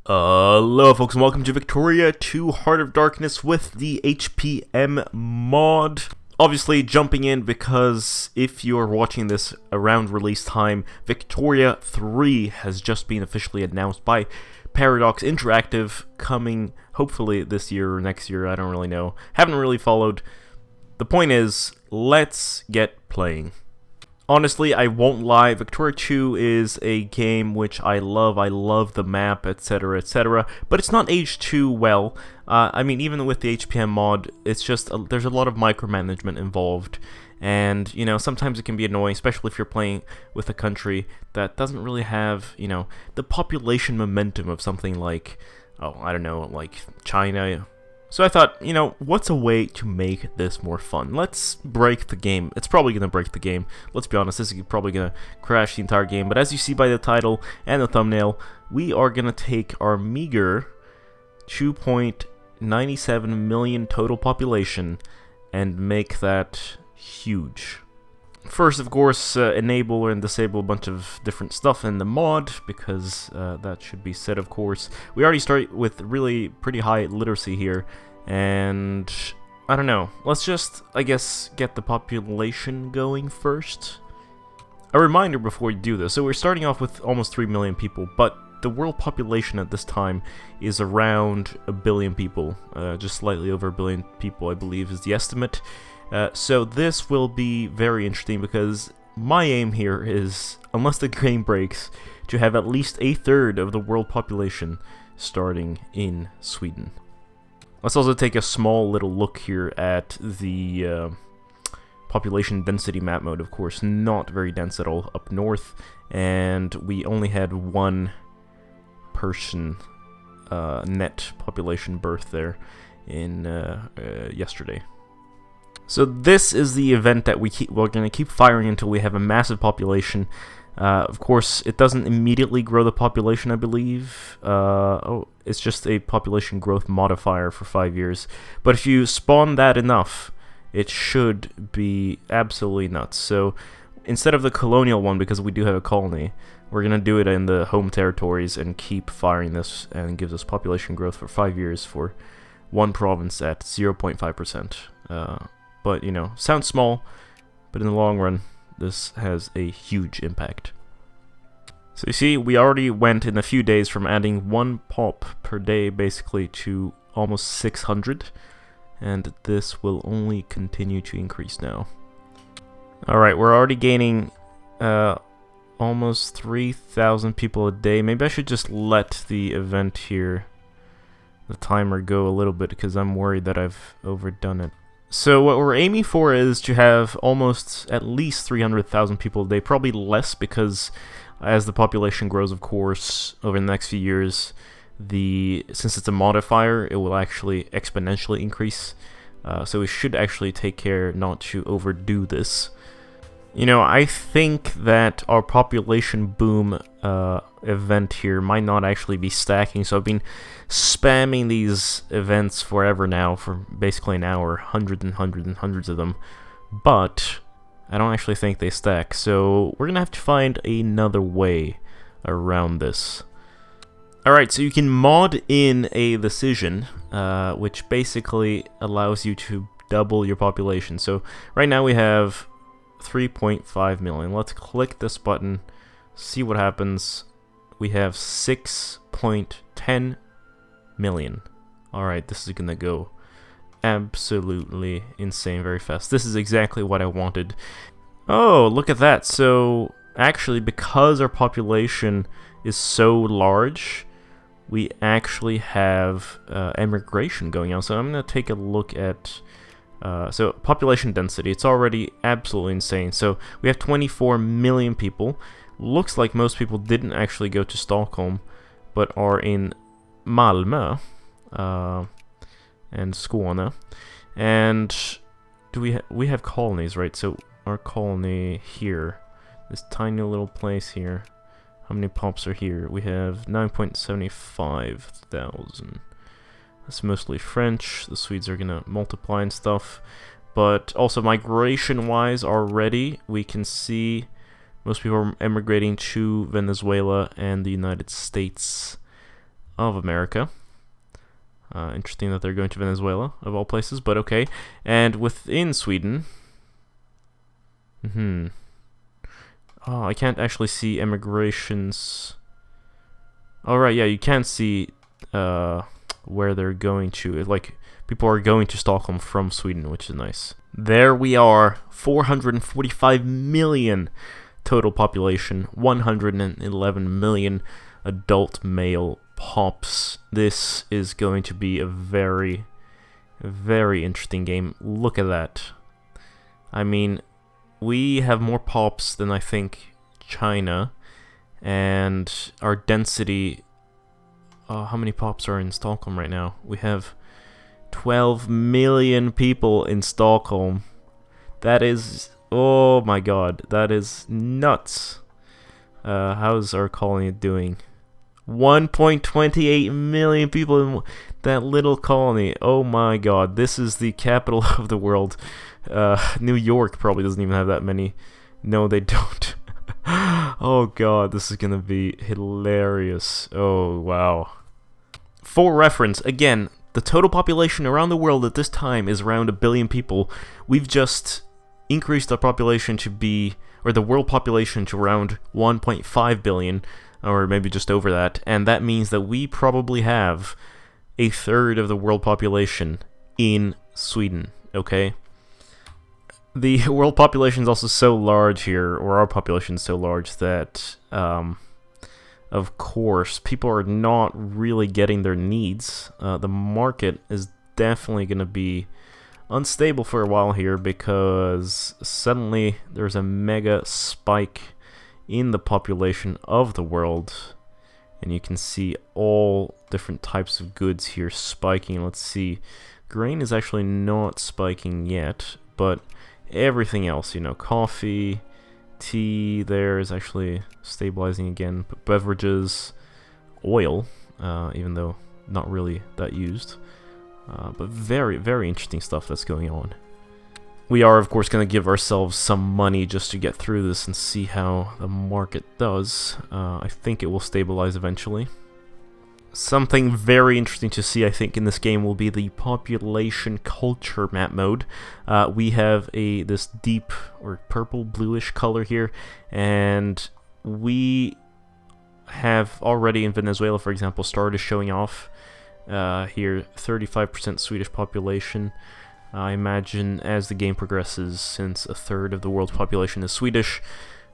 Hello folks and welcome to Victoria 2 Heart of Darkness with the HPM mod. Obviously jumping in because if you're watching this around release time, Victoria 3 has just been officially announced by Paradox Interactive, coming hopefully this year or next year, I don't really know. Haven't really followed. The point is, let's get playing. Honestly, I won't lie, Victoria 2 is a game which I love the map, etc, etc, but it's not aged too well. I mean, even with the HPM mod, it's just, there's a lot of micromanagement involved, and, you know, sometimes it can be annoying, especially if you're playing with a country that doesn't really have, you know, the population momentum of something like, oh, I don't know, like China. So I thought, you know, what's a way to make this more fun? Let's break the game. It's probably going to break the game. Let's be honest, this is probably going to crash the entire game. But as you see by the title and the thumbnail, we are going to take our meager 2.97 million total population and make that huge. First, of course, enable and disable a bunch of different stuff in the mod, because that should be said, of course. We already start with really pretty high literacy here, and I don't know. Let's just, I guess, get the population going first. A reminder before we do this, so we're starting off with almost 3 million people, but the world population at this time is around 1 billion people, just slightly over 1 billion people, I believe, is the estimate. So this will be very interesting because my aim here is, unless the game breaks, to have at least 1/3 of the world population starting in Sweden. Let's also take a small little look here at the population density map mode. Of course, not very dense at all up north, and we only had 1 person net population birth there in yesterday. So this is the event that we're going to keep firing until we have a massive population. Of course, it doesn't immediately grow the population, I believe. It's just a population growth modifier for 5 years. But if you spawn that enough, it should be absolutely nuts. So instead of the colonial one, because we do have a colony, we're going to do it in the home territories and keep firing this, and it gives us population growth for 5 years for one province at 0.5%. But, you know, sounds small, but in the long run, this has a huge impact. So you see, we already went in a few days from adding 1 pop per day, basically, to almost 600, and this will only continue to increase now. Alright, we're already gaining almost 3,000 people a day. Maybe I should just let the event here, the timer, go a little bit, because I'm worried that I've overdone it. So what we're aiming for is to have almost at least 300,000 people a day, probably less, because as the population grows, of course, over the next few years, since it's a modifier, it will actually exponentially increase. So we should actually take care not to overdo this. You know, I think that our population boom event here might not actually be stacking, so I've been spamming these events forever now, for basically an hour, hundreds and hundreds and hundreds of them, but I don't actually think they stack, so we're gonna have to find another way around this. Alright, so you can mod in a decision, which basically allows you to double your population. So right now we have 3.5 million. Let's click this button, see what happens. We have 6.10 million. Alright, this is gonna go absolutely insane very fast. This is exactly what I wanted. Oh, look at that. So actually, because our population is so large, we actually have emigration going on. So I'm gonna take a look at so population density. It's already absolutely insane. So we have 24 million people. Looks like most people didn't actually go to Stockholm, but are in Malmö and Skåne. And do we have colonies, right? So our colony here, this tiny little place here. How many pops are here? We have 9.75 thousand. That's mostly French. The Swedes are gonna multiply and stuff. But also migration-wise already, we can see most people are emigrating to Venezuela and the United States. of America. Interesting that they're going to Venezuela, of all places, but okay. And within Sweden... Oh, I can't actually see emigrations... Oh, right, yeah, you can see where they're going to. Like, people are going to Stockholm from Sweden, which is nice. There we are, 445 million total population, 111 million adult male pops. This is going to be a very, very interesting game. Look at that. I mean, we have more pops than I think China, and our density... how many pops are in Stockholm right now? We have 12 million people in Stockholm. That is... Oh my god, that is nuts. How's our colony doing? 1.28 million people in that little colony. Oh my god, this is the capital of the world. New York probably doesn't even have that many. No, they don't. Oh god, this is gonna be hilarious. Oh, wow. For reference, again, the total population around the world at this time is around 1 billion people. We've just increased our population to be, or the world population to around 1.5 billion, or maybe just over that, and that means that we probably have 1/3 of the world population in Sweden, okay? The world population is also so large here, or our population is so large, that, of course, people are not really getting their needs. The market is definitely going to be unstable for a while here, because suddenly there's a mega spike in the population of the world, and you can see all different types of goods here spiking. Let's see, grain is actually not spiking yet, but everything else, you know, coffee, tea there is actually stabilizing again, but beverages, oil, even though not really that used, but very, very interesting stuff that's going on. We are, of course, going to give ourselves some money just to get through this and see how the market does. I think it will stabilize eventually. Something very interesting to see, I think, in this game will be the population culture map mode. We have this deep or purple bluish color here, and we have already in Venezuela, for example, started showing off here 35% Swedish population. I imagine as the game progresses, since 1/3 of the world's population is Swedish,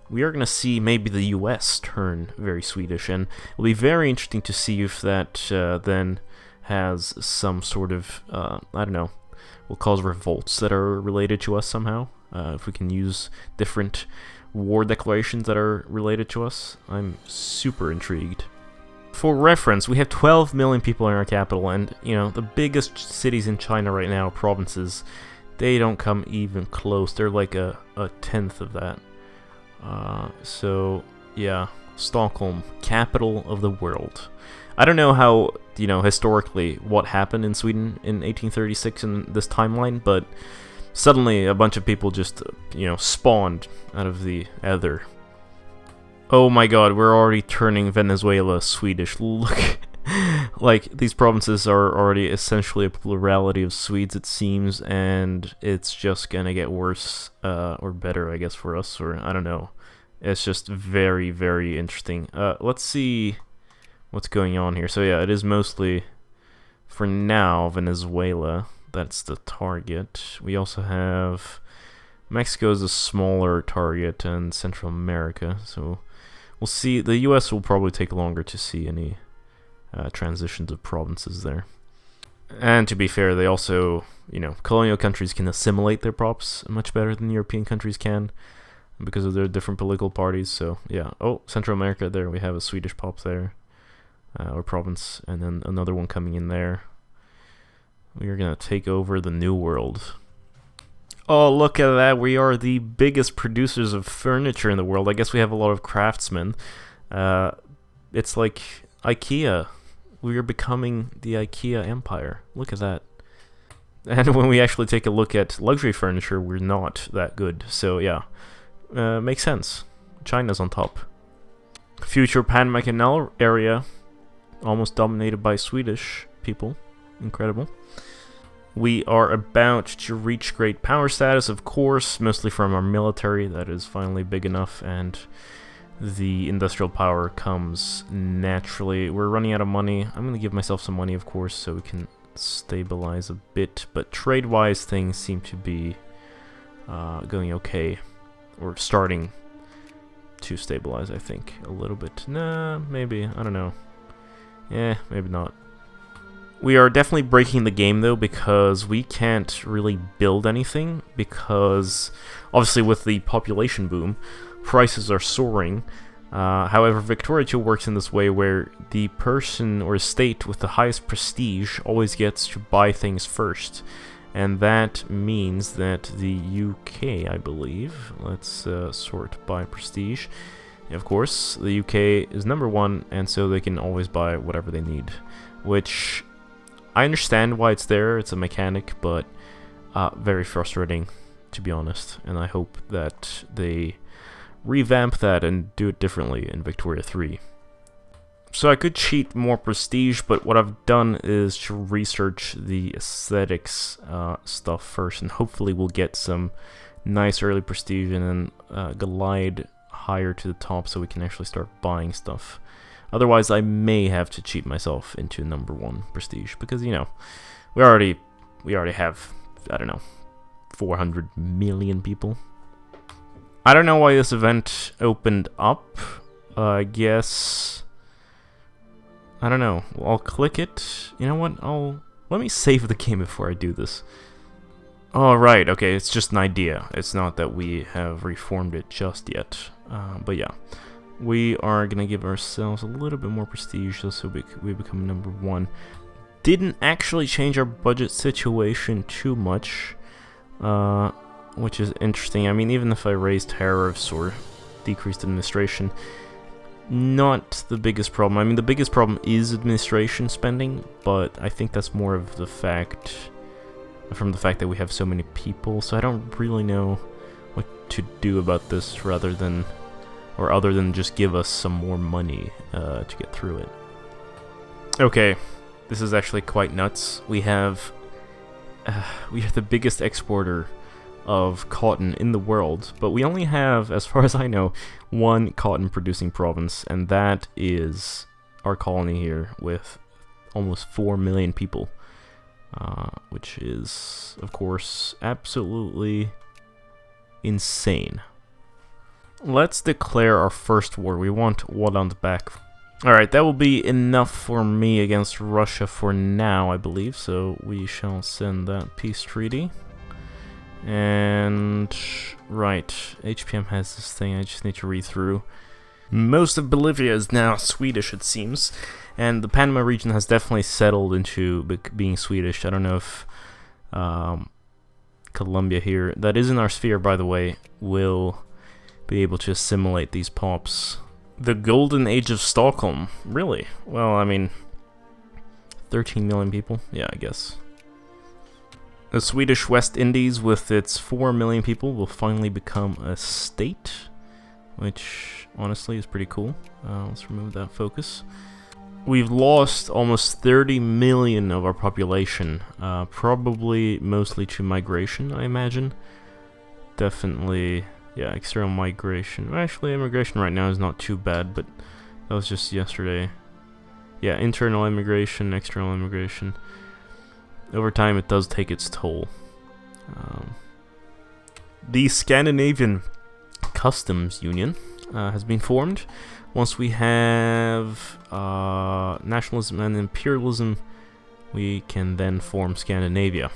we are going to see maybe the US turn very Swedish, and it'll be very interesting to see if that then has some sort of, I don't know, we'll call it revolts that are related to us somehow. If we can use different war declarations that are related to us, I'm super intrigued. For reference, we have 12 million people in our capital, and, you know, the biggest cities in China right now, provinces, they don't come even close. They're like a 1/10 of that. So, yeah, Stockholm, capital of the world. I don't know how, you know, historically, what happened in Sweden in 1836 in this timeline, but suddenly a bunch of people just, you know, spawned out of the ether. Oh my god, we're already turning Venezuela Swedish. Look, like, these provinces are already essentially a plurality of Swedes, it seems, and it's just gonna get worse, or better, I guess, for us, or I don't know. It's just very, very interesting. Let's see what's going on here. So yeah, it is mostly, for now, Venezuela. That's the target. We also have Mexico is a smaller target, and Central America, so we'll see. The US will probably take longer to see any transitions of provinces there. And to be fair, they also, you know, colonial countries can assimilate their props much better than European countries can because of their different political parties. So yeah, oh, Central America, there we have a Swedish pop there, or province, and then another one coming in there. We are gonna take over the New World. Oh, look at that, we are the biggest producers of furniture in the world. I guess we have a lot of craftsmen. It's like IKEA. We are becoming the IKEA empire. Look at that. And when we actually take a look at luxury furniture, we're not that good. So yeah, makes sense. China's on top. Future Panama Canal area. almost dominated by Swedish people. Incredible. We are about to reach great power status, of course, mostly from our military that is finally big enough, and the industrial power comes naturally. We're running out of money. I'm going to give myself some money, of course, so we can stabilize a bit, but trade-wise things seem to be going okay, or starting to stabilize, I think, a little bit. Nah, maybe, I don't know. Maybe not. We are definitely breaking the game, though, because we can't really build anything, because obviously with the population boom, prices are soaring. However, Victoria 2 works in this way where the person or state with the highest prestige always gets to buy things first. And that means that the UK, I believe, let's sort by prestige. Of course, the UK is #1, and so they can always buy whatever they need, which I understand why it's there. It's a mechanic, but very frustrating, to be honest. And I hope that they revamp that and do it differently in Victoria 3. So I could cheat more prestige, but what I've done is to research the aesthetics stuff first, and hopefully we'll get some nice early prestige and then glide higher to the top so we can actually start buying stuff. Otherwise, I may have to cheat myself into #1 prestige, because, you know, we already have, I don't know, 400 million people. I don't know why this event opened up. I guess, I don't know. I'll click it. You know what? Let me save the game before I do this. Oh, right. Okay, it's just an idea. It's not that we have reformed it just yet. But yeah. We are going to give ourselves a little bit more prestige just so we become #1. Didn't actually change our budget situation too much, which is interesting. I mean, even if I raised tariffs or decreased administration, not the biggest problem. I mean, the biggest problem is administration spending, but I think that's more of the fact, from the fact that we have so many people, so I don't really know what to do about this rather than, or other than just give us some more money to get through it. Okay, this is actually quite nuts. We are the biggest exporter of cotton in the world, but we only have, as far as I know, one cotton producing province, and that is our colony here with almost 4 million people, which is, of course, absolutely insane. Let's declare our first war. We want Walland back. Alright, that will be enough for me against Russia for now, I believe. So we shall send that peace treaty. And right, HPM has this thing I just need to read through. Most of Bolivia is now Swedish, it seems. And the Panama region has definitely settled into being Swedish. I don't know if Colombia here, that is in our sphere, by the way, will be able to assimilate these pops. The Golden Age of Stockholm, really? Well, I mean, 13 million people? Yeah, I guess. The Swedish West Indies, with its 4 million people, will finally become a state, which honestly is pretty cool. Let's remove that focus. We've lost almost 30 million of our population, probably mostly to migration, I imagine. Definitely. Yeah, external migration. Actually, immigration right now is not too bad, but that was just yesterday. Yeah, internal immigration, external immigration. Over time, it does take its toll. The Scandinavian Customs Union has been formed. Once we have nationalism and imperialism, we can then form Scandinavia.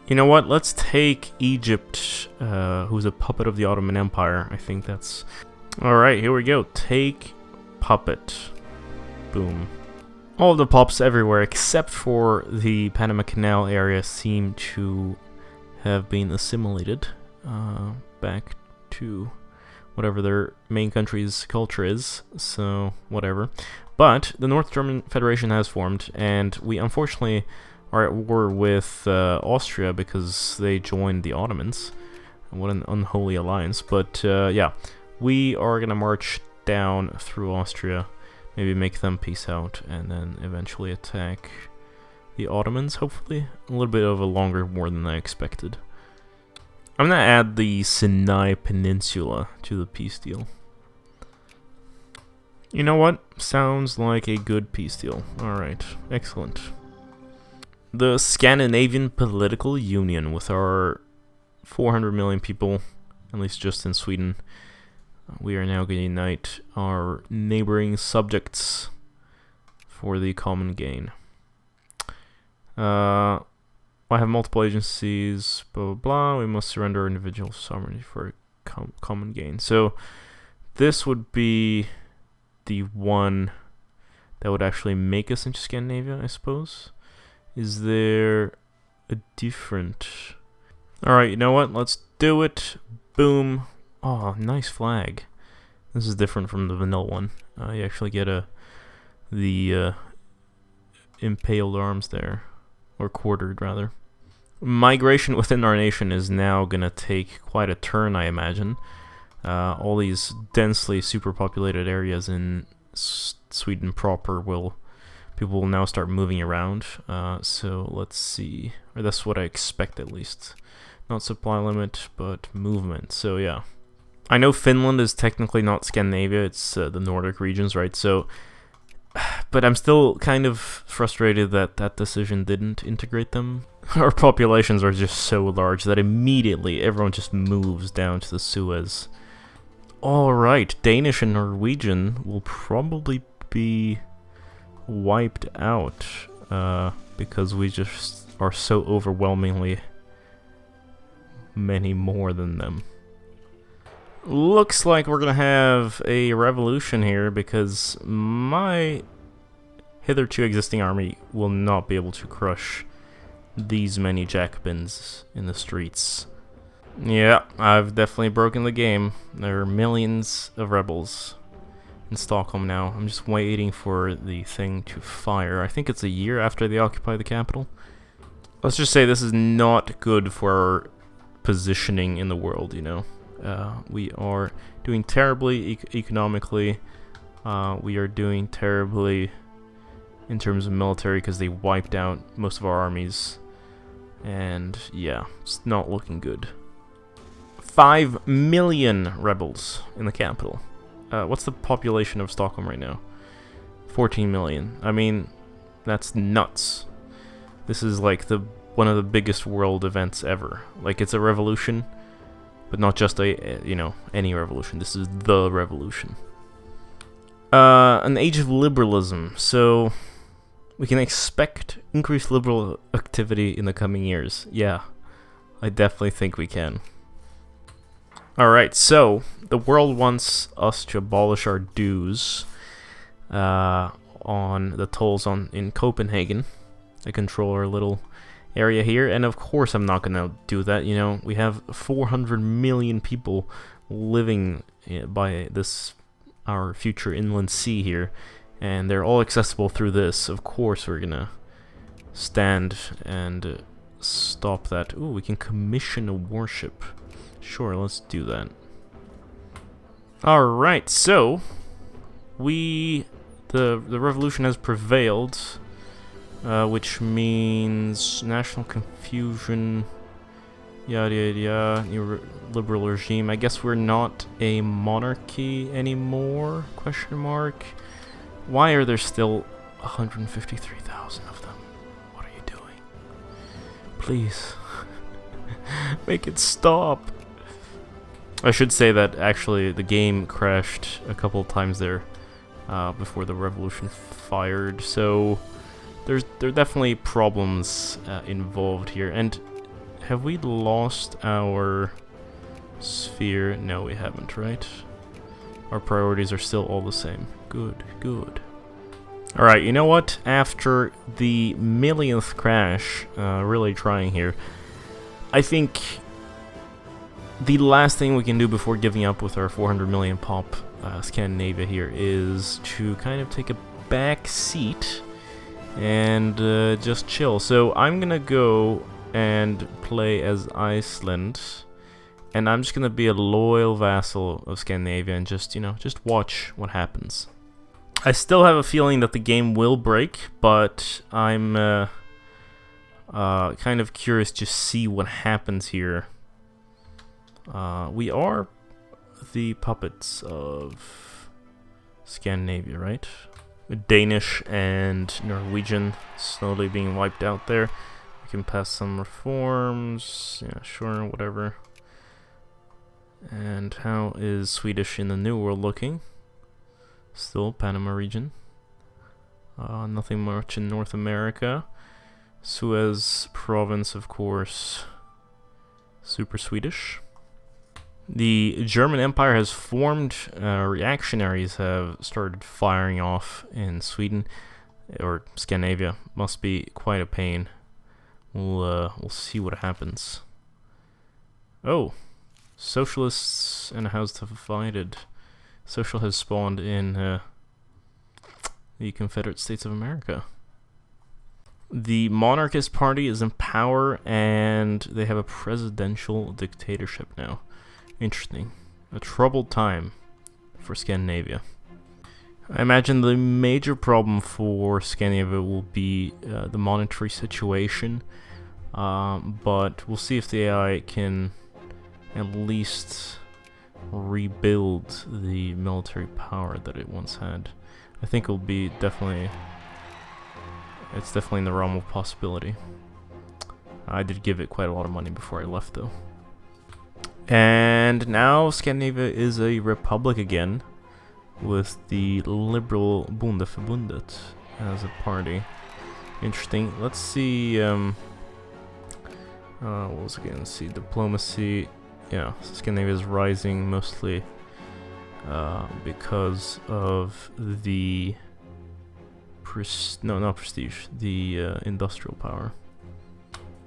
You know what? Let's take Egypt, who's a puppet of the Ottoman Empire. I think that's... Alright, here we go. Take puppet. Boom. All of the pops everywhere, except for the Panama Canal area, seem to have been assimilated back to whatever their main country's culture is, so whatever. But the North German Federation has formed, and we unfortunately are at war with Austria because they joined the Ottomans. What an unholy alliance. But yeah, we are going to march down through Austria maybe make them peace out, and then eventually attack the Ottomans, hopefully. A little bit of a longer war than I expected. I'm gonna add the Sinai Peninsula to the peace deal. You know what? Sounds like a good peace deal. Alright, excellent. The Scandinavian Political Union, with our 400 million people, at least just in Sweden, we are now going to unite our neighboring subjects for the common gain. I have multiple agencies, blah blah blah. We must surrender individual sovereignty for common gain. So this would be the one that would actually make us into Scandinavia, I suppose. Is there a different... Alright, you know what? Let's do it. Boom. Oh, nice flag. This is different from the vanilla one. You actually get the impaled arms there. Or quartered, rather. Migration within our nation is now going to take quite a turn, I imagine. All these densely superpopulated areas in Sweden proper people will now start moving around. So let's see. Or that's what I expect, at least. Not supply limit, but movement. So yeah. I know Finland is technically not Scandinavia, it's the Nordic regions, right? So, but I'm still kind of frustrated that that decision didn't integrate them. Our populations are just so large that immediately everyone just moves down to the Suez. Alright, Danish and Norwegian will probably be wiped out because we just are so overwhelmingly many more than them. Looks like we're gonna have a revolution here because my hitherto existing army will not be able to crush these many Jacobins in the streets. Yeah, I've definitely broken the game. There are millions of rebels in Stockholm now. I'm just waiting for the thing to fire. I think it's a year after they occupy the capital. Let's just say this is not good for our positioning in the world, you know. We are doing terribly economically. We are doing terribly in terms of military because they wiped out most of our armies. And yeah, it's not looking good. 5 million rebels in the capital. What's the population of Stockholm right now? 14 million. I mean, that's nuts. This is like one of the biggest world events ever. Like, it's a revolution, but not just any revolution. This is the revolution. An age of liberalism. So we can expect increased liberal activity in the coming years. Yeah, I definitely think we can. Alright, so the world wants us to abolish our dues on the tolls in Copenhagen. I control our little area here, and of course I'm not gonna do that. You know, we have 400 million people living by our future inland sea here, and they're all accessible through this. Of course we're gonna stand and stop that. Ooh, we can commission a warship. Sure, let's do that. Alright, so the revolution has prevailed. Which means national confusion, yada yada yada, new liberal regime. I guess we're not a monarchy anymore, question mark. Why are there still 153,000 of them? What are you doing? Please. Make it stop. I should say that actually the game crashed a couple of times there before the revolution fired, so there are definitely problems involved here. And have we lost our sphere? No, we haven't, right? Our priorities are still all the same. Good, good. Alright, you know what? After the millionth crash, really trying here, I think the last thing we can do before giving up with our 400 million pop Scandinavia here is to kind of take a back seat and just chill. So I'm gonna go and play as Iceland, and I'm just gonna be a loyal vassal of Scandinavia and just watch what happens. I still have a feeling that the game will break, but I'm kind of curious to see what happens here. We are the puppets of Scandinavia, right? Danish and Norwegian slowly being wiped out there. We can pass some reforms. Yeah, sure, whatever. And how is Swedish in the New World looking? Still Panama region. Nothing much in North America. Suez province, of course, super Swedish. The German Empire has formed. Reactionaries have started firing off in Sweden or Scandinavia. Must be quite a pain. We'll see what happens. Oh, socialists and a house divided. Social has spawned in the Confederate States of America. The monarchist party is in power, and they have a presidential dictatorship now. Interesting. A troubled time for Scandinavia. I imagine the major problem for Scandinavia will be the monetary situation, but we'll see if the AI can at least rebuild the military power that it once had. I think it'll be it's definitely in the realm of possibility. I did give it quite a lot of money before I left, though. And now Scandinavia is a republic again, with the liberal Bondeförbundet as a party. Interesting. Let's see. What was it again? Let's see. Diplomacy. Yeah, Scandinavia is rising mostly because of the not prestige, the industrial power.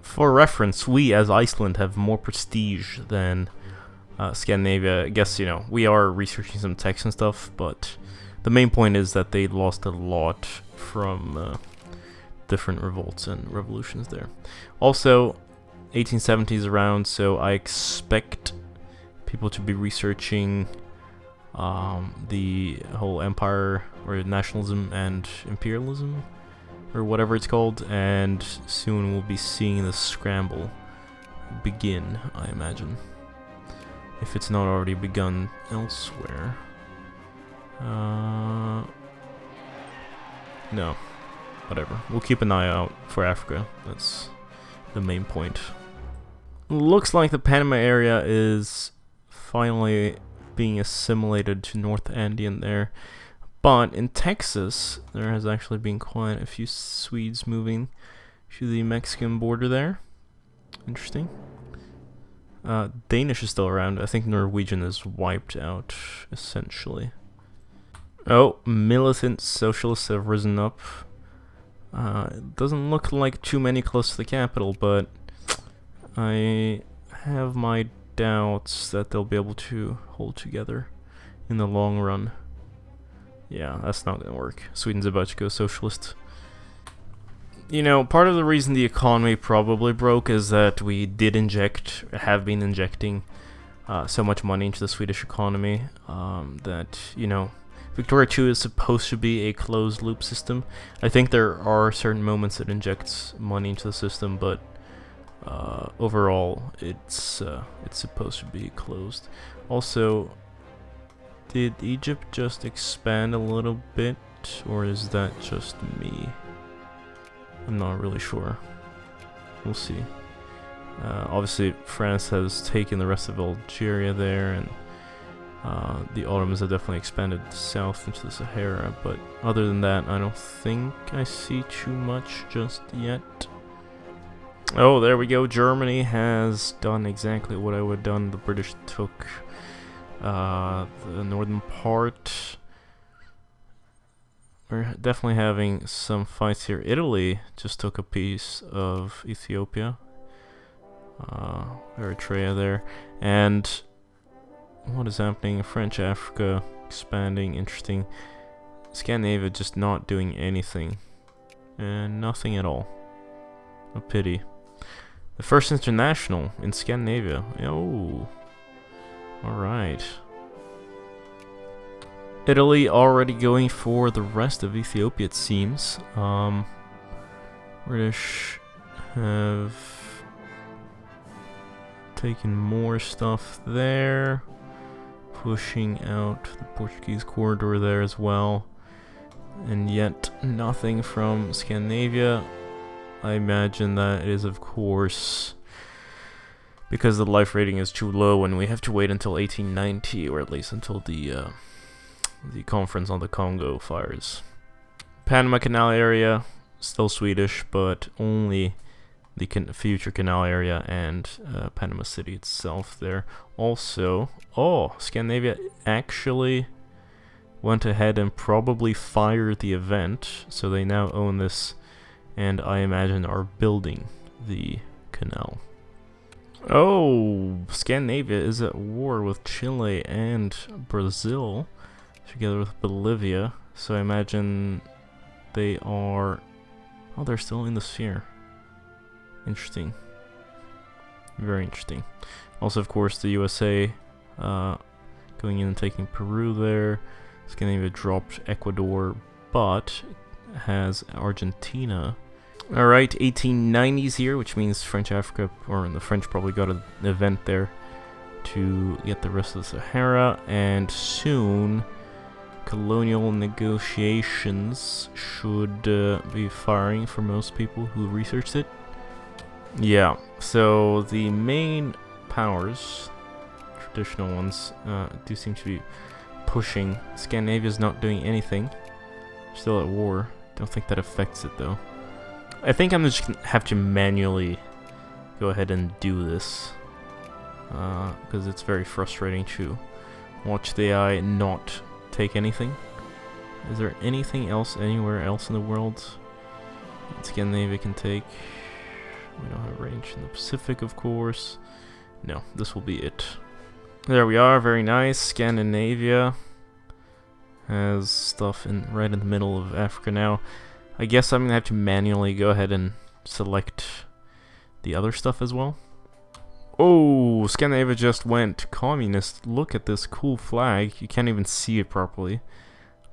For reference, we as Iceland have more prestige than Scandinavia. I guess, you know, we are researching some texts and stuff, but the main point is that they lost a lot from different revolts and revolutions there. Also, 1870s around, so I expect people to be researching the whole empire or nationalism and imperialism or whatever it's called, and soon we'll be seeing the Scramble begin, I imagine, if it's not already begun elsewhere. No, whatever, we'll keep an eye out for Africa. That's the main point. Looks like the Panama area is finally being assimilated to North Andean there. But in Texas, there has actually been quite a few Swedes moving to the Mexican border there. Interesting. Danish is still around. I think Norwegian is wiped out, essentially. Oh, militant socialists have risen up. It doesn't look like too many close to the capital, but I have my doubts that they'll be able to hold together in the long run. Yeah, that's not gonna work. Sweden's about to go socialist. You know, part of the reason the economy probably broke is that we have been injecting so much money into the Swedish economy that, you know, Victoria 2 is supposed to be a closed loop system. I think there are certain moments it injects money into the system, but overall it's supposed to be closed. Also, did Egypt just expand a little bit, or is that just me? I'm not really sure. We'll see. Obviously, France has taken the rest of Algeria there, and the Ottomans have definitely expanded south into the Sahara, but other than that, I don't think I see too much just yet. Oh, there we go. Germany has done exactly what I would have done. The British took the northern part. We're definitely having some fights here. Italy just took a piece of Ethiopia. Eritrea there. And what is happening? French Africa expanding. Interesting. Scandinavia just not doing anything. And nothing at all. A pity. The first international in Scandinavia. Oh. Alright. Italy already going for the rest of Ethiopia, it seems. British have taken more stuff there, pushing out the Portuguese corridor there as well, and yet nothing from Scandinavia. I imagine that is, of course, because the life rating is too low and we have to wait until 1890, or at least until the conference on the Congo fires. Panama Canal area, still Swedish, but only the future canal area and Panama City itself there. Also, Scandinavia actually went ahead and probably fired the event, so they now own this, and I imagine are building the canal. Oh, Scandinavia is at war with Chile and Brazil, together with Bolivia, so I imagine they are... Oh, they're still in the sphere. Interesting. Very interesting. Also, of course, the USA going in and taking Peru there. Scandinavia dropped Ecuador, but has Argentina. Alright, 1890s here, which means French Africa, or the French probably got an event there to get the rest of the Sahara, and soon colonial negotiations should be firing for most people who researched it. Yeah, so the main powers, traditional ones, do seem to be pushing. Scandinavia's not doing anything. Still at war. Don't think that affects it though. I think I'm just gonna have to manually go ahead and do this, because it's very frustrating to watch the AI not take anything. Is there anything else anywhere else in the world that Scandinavia can take? We don't have range in the Pacific, of course. No, this will be it. There we are, very nice. Scandinavia has stuff right in the middle of Africa now. I guess I'm gonna have to manually go ahead and select the other stuff as well. Oh, Scandinavia just went communist. Look at this cool flag. You can't even see it properly.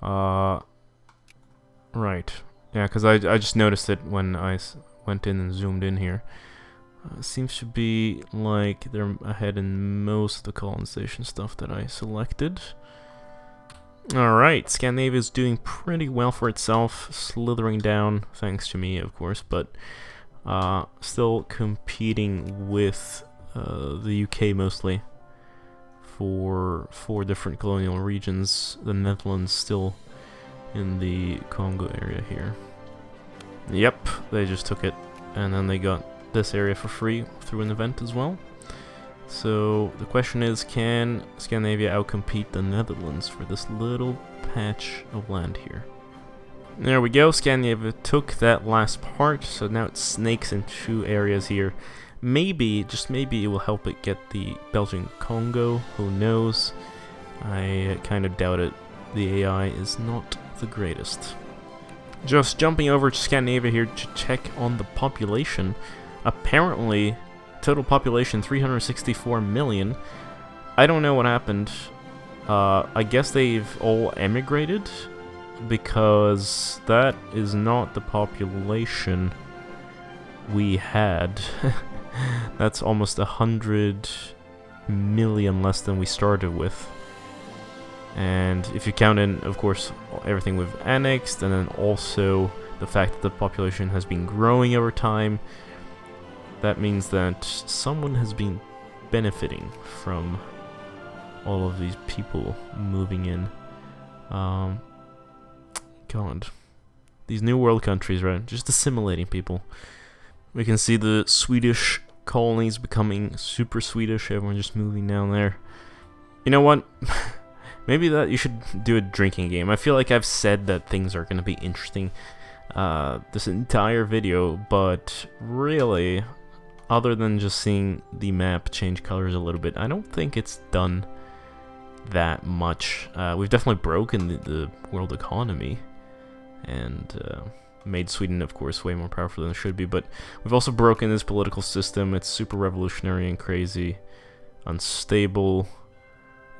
Right. Yeah, because I just noticed it when I went in and zoomed in here. Seems to be like they're ahead in most of the colonization stuff that I selected. Alright, Scandinavia is doing pretty well for itself, slithering down, thanks to me, of course, but still competing with the UK mostly for 4 different colonial regions. The Netherlands still in the Congo area here. Yep, they just took it, and then they got this area for free through an event as well. So the question is, can Scandinavia outcompete the Netherlands for this little patch of land here? There we go, Scandinavia took that last part, so now it snakes in 2 areas here. Maybe, just maybe, it will help it get the Belgian Congo, who knows? I kind of doubt it. The AI is not the greatest. Just jumping over to Scandinavia here to check on the population. Apparently, total population 364 million. I don't know what happened. I guess they've all emigrated, because that is not the population we had. That's almost 100 million less than we started with. And if you count in, of course, everything we've annexed, and then also the fact that the population has been growing over time, that means that someone has been benefiting from all of these people moving in. God. These new world countries, right? Just assimilating people. We can see the Swedish colonies becoming super Swedish, everyone just moving down there. You know what? Maybe that you should do a drinking game. I feel like I've said that things are going to be interesting this entire video, but really, other than just seeing the map change colors a little bit, I don't think it's done that much. We've definitely broken the world economy, and made Sweden, of course, way more powerful than it should be, but we've also broken this political system. It's super revolutionary and crazy, unstable,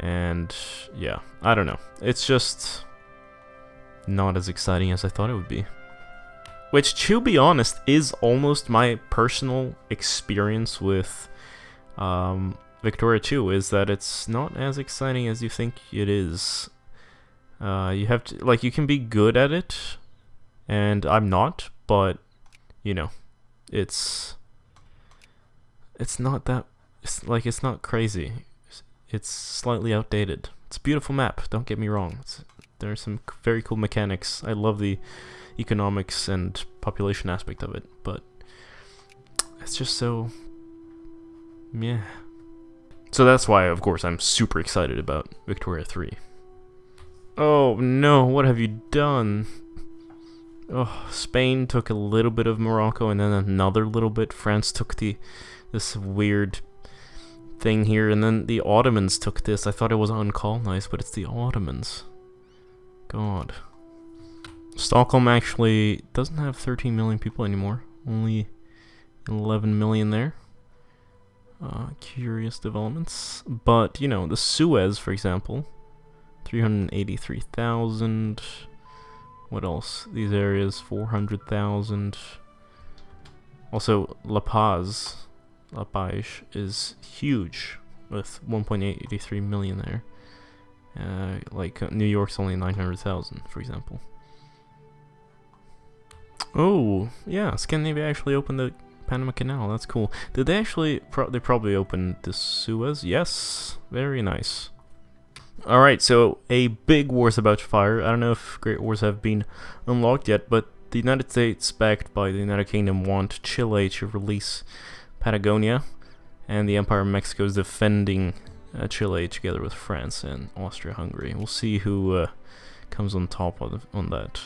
And yeah, I don't know. It's just not as exciting as I thought it would be. Which, to be honest, is almost my personal experience with Victoria 2, is that it's not as exciting as you think it is. You have to, like, you can be good at it, and I'm not, but, you know, it's not that, it's not crazy. It's slightly outdated. It's a beautiful map, don't get me wrong. There are some very cool mechanics. I love the economics and population aspect of it, but it's just so, yeah. So that's why, of course, I'm super excited about Victoria 3. Oh no, what have you done? Oh, Spain took a little bit of Morocco and then another little bit. France took this weird thing here, and then the Ottomans took this. I thought it was uncolonized, but it's the Ottomans. God. Stockholm actually doesn't have 13 million people anymore. Only 11 million there. Curious developments. But, you know, the Suez, for example, 383,000. What else? These areas, 400,000. Also, La Paz is huge, with 1.83 million there. Like, New York's only 900,000, for example. Oh, yeah, Scandinavia actually opened the Panama Canal. That's cool. Did they actually? They probably opened the Suez. Yes, very nice. All right, so a big war's about to fire. I don't know if Great Wars have been unlocked yet, but the United States, backed by the United Kingdom, want Chile to release Patagonia, and the Empire of Mexico is defending Chile together with France and Austria-Hungary. We'll see who comes on top on that.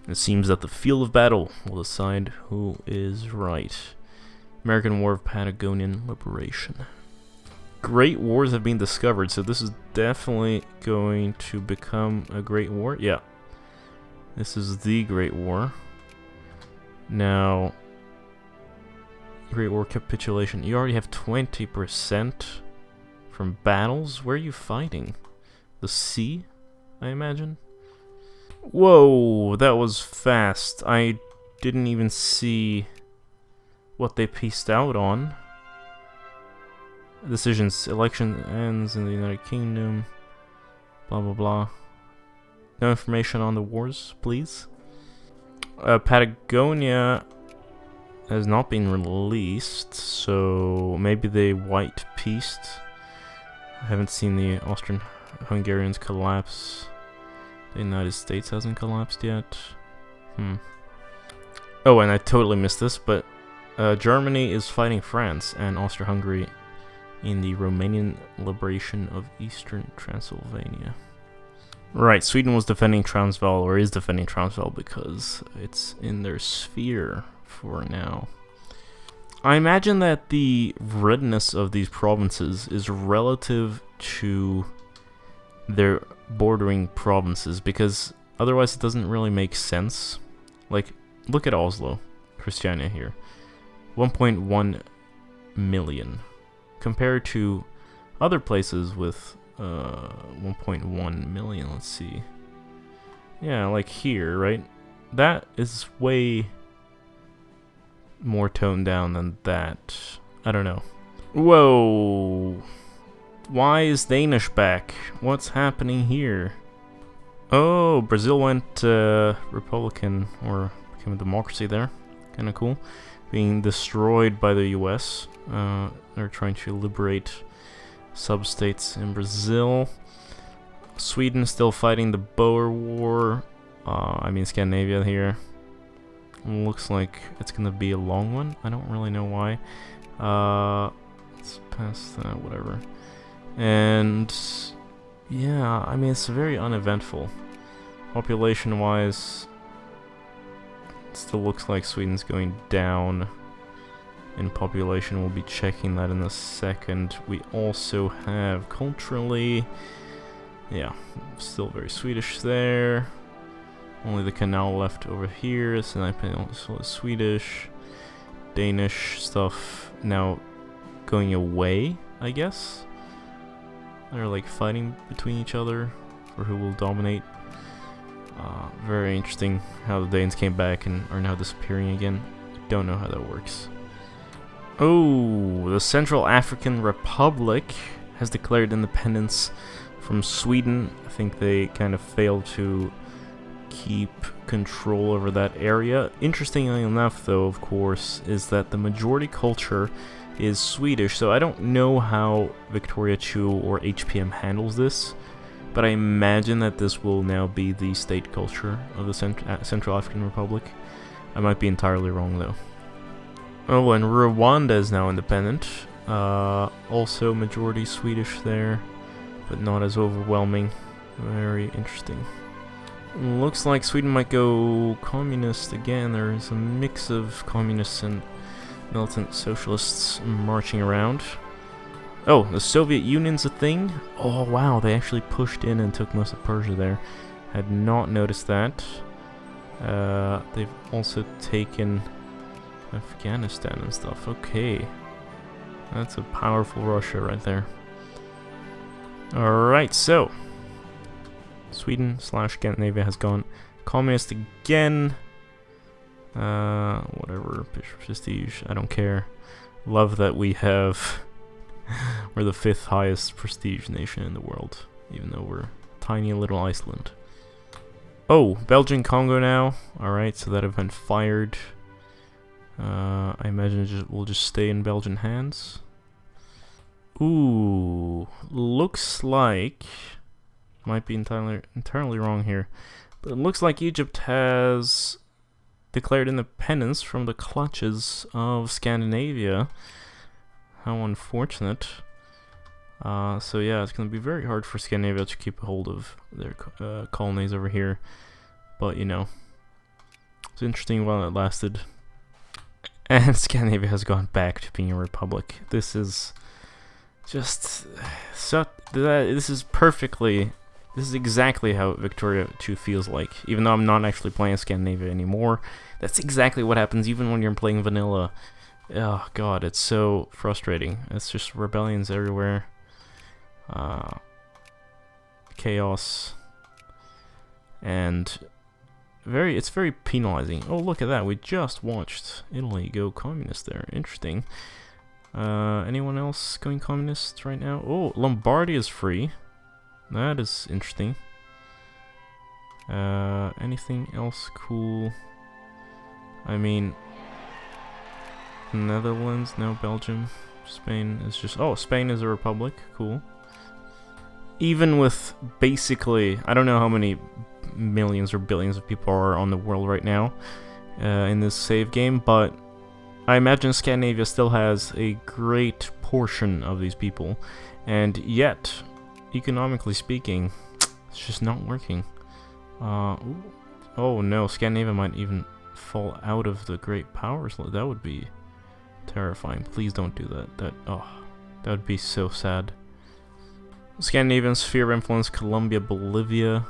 It seems that the field of battle will decide who is right. American War of Patagonian Liberation. Great wars have been discovered, so this is definitely going to become a great war. Yeah. This is the Great War. Now, Great War capitulation. You already have 20% from battles. Where are you fighting? The sea, I imagine? Whoa, that was fast. I didn't even see what they pieced out on. Decisions. Election ends in the United Kingdom. Blah, blah, blah. No information on the wars, please. Patagonia has not been released, so maybe they white-pieced. I haven't seen the Austrian-Hungarians collapse. The United States hasn't collapsed yet. Oh, and I totally missed this, but Germany is fighting France and Austria-Hungary in the Romanian liberation of Eastern Transylvania. Right, Sweden was defending Transvaal, or is defending Transvaal, because it's in their sphere for now. I imagine that the redness of these provinces is relative to their bordering provinces, because otherwise it doesn't really make sense. Like, look at Oslo, Christiania here. 1.1 million. Compared to other places with 1.1 million, let's see. Yeah, like here, right? That is way more toned down than that. I don't know. Whoa! Why is Danish back? What's happening here? Oh, Brazil went Republican, or became a democracy there. Kinda cool. Being destroyed by the US. They're trying to liberate sub-states in Brazil. Sweden still fighting the Boer War. I mean Scandinavia here. Looks like it's gonna be a long one. I don't really know why. Let's pass that, whatever. And yeah, I mean it's very uneventful. Population-wise, it still looks like Sweden's going down in population. We'll be checking that in a second. We also have culturally, yeah, still very Swedish there. Only the canal left over here, so I also Swedish, Danish stuff now going away, I guess. They're like fighting between each other for who will dominate. Very interesting how the Danes came back and are now disappearing again. Don't know how that works. Oh, the Central African Republic has declared independence from Sweden. I think they kind of failed to keep control over that area. Interestingly enough, though, of course, is that the majority culture is Swedish, so I don't know how Victoria 2 or HPM handles this, but I imagine that this will now be the state culture of the Central African Republic. I might be entirely wrong, though. Oh, and Rwanda is now independent. Also majority Swedish there, but not as overwhelming. Very interesting. Looks like Sweden might go communist again. There is a mix of communists and militant socialists marching around. Oh, the Soviet Union's a thing? Oh wow, they actually pushed in and took most of Persia there. Had not noticed that. They've also taken Afghanistan and stuff. Okay. That's a powerful Russia right there. Alright, so Sweden/Scandinavia has gone communist again. Whatever, prestige, I don't care. Love that we have we're the 5th highest prestige nation in the world, even though we're tiny little Iceland. Oh, Belgian Congo now. Alright, so that event fired. I imagine it will just stay in Belgian hands. Ooh, looks like, might be entirely wrong here, but it looks like Egypt has declared independence from the clutches of Scandinavia. How unfortunate. So yeah, it's going to be very hard for Scandinavia to keep a hold of their colonies over here, but you know, it's interesting while it lasted. And Scandinavia has gone back to being a republic. This is just so. This is exactly how Victoria 2 feels like. Even though I'm not actually playing Scandinavia anymore, that's exactly what happens even when you're playing vanilla. Oh god, it's so frustrating. It's just rebellions everywhere. Chaos. And it's very penalizing. Oh, look at that. We just watched Italy go communist there. Interesting. Anyone else going communist right now? Oh, Lombardy is free. That is interesting. Anything else cool? I mean, Netherlands, no. Belgium, Spain is just... Oh, Spain is a republic. Cool. Even with basically, I don't know how many millions or billions of people are on the world right now in this save game, but I imagine Scandinavia still has a great portion of these people, and yet, economically speaking, it's just not working. Oh no, Scandinavia might even fall out of the great powers. That would be terrifying. Please don't do that. That would be so sad. Scandinavian sphere of influence: Colombia, Bolivia.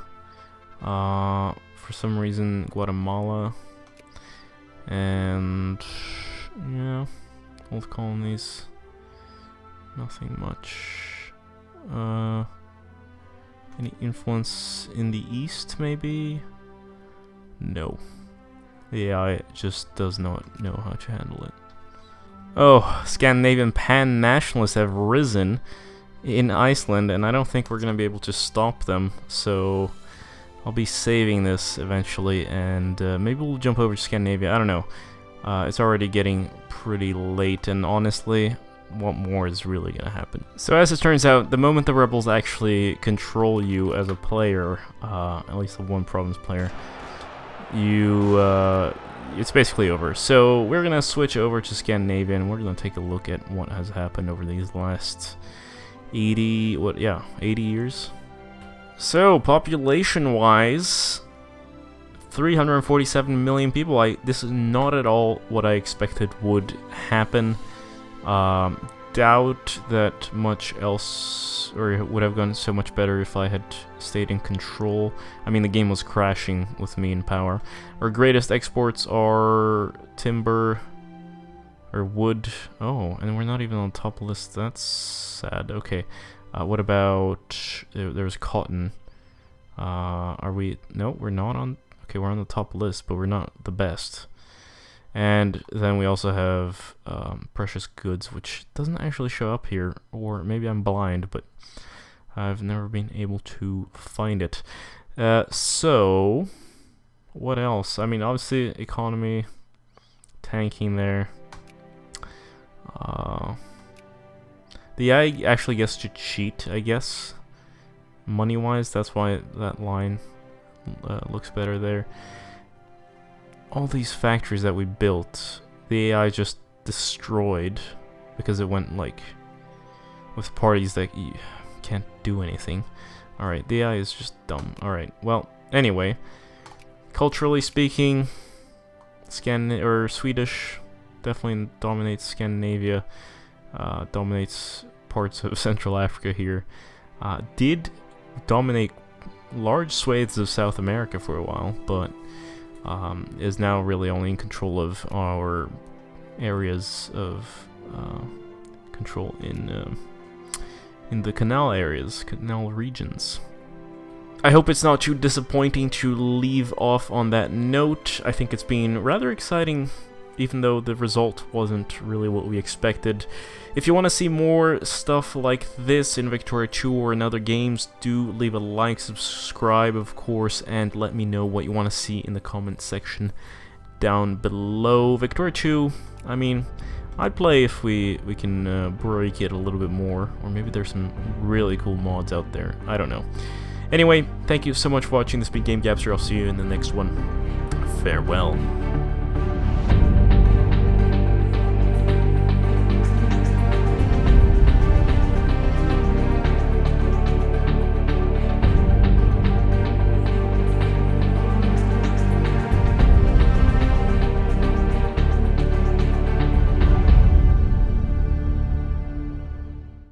For some reason, Guatemala, and yeah, old colonies. Nothing much. Any influence in the east, maybe? No. The AI just does not know how to handle it. Oh, Scandinavian pan-nationalists have risen in Iceland, and I don't think we're going to be able to stop them, so I'll be saving this eventually, and maybe we'll jump over to Scandinavia. I don't know. It's already getting pretty late, and honestly, what more is really going to happen? So as it turns out, the moment the rebels actually control you as a player, at least the one province player, it's basically over. So we're going to switch over to Scandinavia, and we're going to take a look at what has happened over these last 80 years. So population-wise, 347 million people. This is not at all what I expected would happen. Doubt that much else, or it would have gone so much better if I had stayed in control. I mean, the game was crashing with me in power. Our greatest exports are timber, or wood. Oh, and we're not even on top list. That's sad. Okay. What about... There's cotton. Are we... No, we're not on... Okay, we're on the top list, but we're not the best. And then we also have precious goods, which doesn't actually show up here. Or maybe I'm blind, but I've never been able to find it. So... What else? I mean, obviously, economy... Tanking there. The AI actually gets to cheat, I guess. Money-wise, that's why that line looks better there. All these factories that we built, the AI just destroyed because it went, like, with parties that you can't do anything. Alright, the AI is just dumb. Alright, well, anyway. Culturally speaking, Swedish definitely dominates Scandinavia. Dominates parts of Central Africa here. Did dominate large swathes of South America for a while, but is now really only in control of our areas of control in the canal areas, canal regions. I hope it's not too disappointing to leave off on that note. I think it's been rather exciting, even though the result wasn't really what we expected. If you want to see more stuff like this in Victoria 2 or in other games, do leave a like, subscribe of course, and let me know what you want to see in the comment section down below. Victoria 2, I mean, I'd play if we can break it a little bit more, or maybe there's some really cool mods out there, I don't know. Anyway, thank you so much for watching. This has been GameGabster. I'll see you in the next one. Farewell.